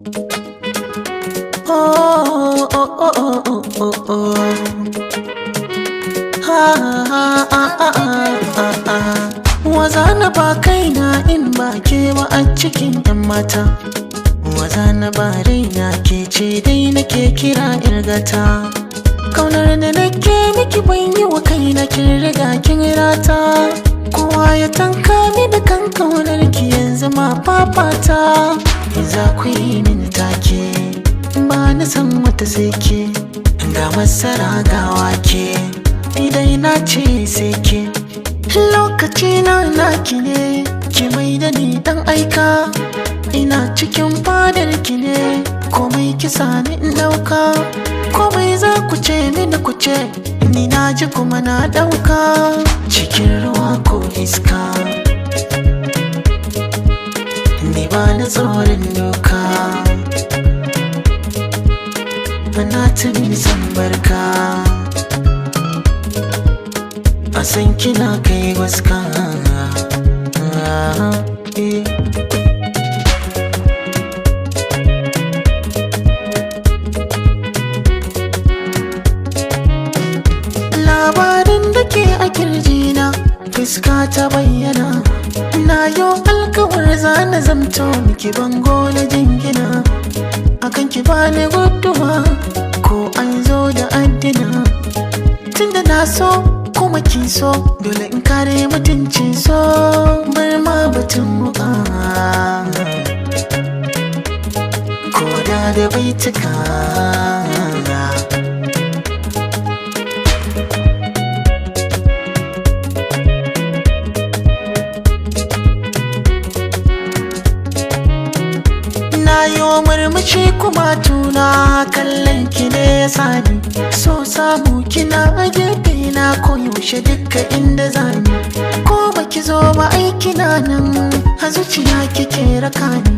Oh, oh, oh, oh, oh, oh, oh. Ha, ha, ha, ha, ha, ha. Waza na ba kaina in ba ke ba a cikin 'yan mata. Waza na ba raina ke ce dai nake kira irgata. Kaunar da nake miki ban yi wa kaina kin riga kin rata. Kowa ya tanka mini kan kaunar ki yanzu ma fafata. Za ku yi mini take ba na san wata sai ke. Ga masara ga wake idai na ce sai ke. Lokaci na naki ne ki mai da ni dan aika. Ina cikin fadar ki ne komai kisa ni in dauka. Komai za ku ce mini ku ce ni na ji kuma na dauka. Cikin ruwa ko iska ni ba na tsoron doka. Bana tuni san barka a san kina kai waska. Labarin da ke a kirjina fuska ta bayyana. Na yo alkawar zana zamto miki bango na jingina. Akan ki bani guduwa ko an zo da addina. Tunda na so kuma kin so dole in kare mutuncin so. Bar ma batun muka ko da baituka. Na yi murmushi kuma tuna kallon ki ne ya sani. So samu kina a gefe na koyaushe duka inda zani. Ko baki zo ba aiki na nan a zuciya kike raka ni.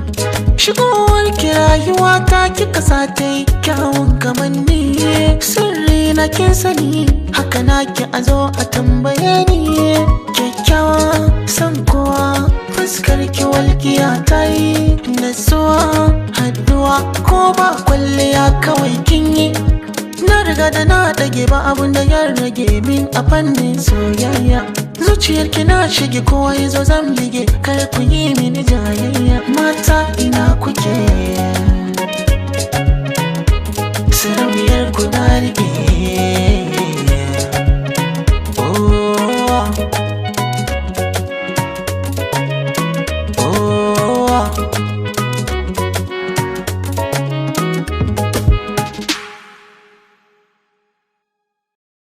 Shigowar ki rayuwa ta kika sa ta yi kyawun kamanni. Sirri na kin sani haka na ki a zo a tambaye ni. Kyakkyawa san kowa fuskar ki walƙiya ta yi nasuwa. Haduwa ko ba kwalliya kawai kin yi. Na riga da na dage ba abun da ya rage min a fannin soyayya. Zuciyar ki na shige kowa yazo zan bige kar ku yi mini jayayya. Mata ina kuke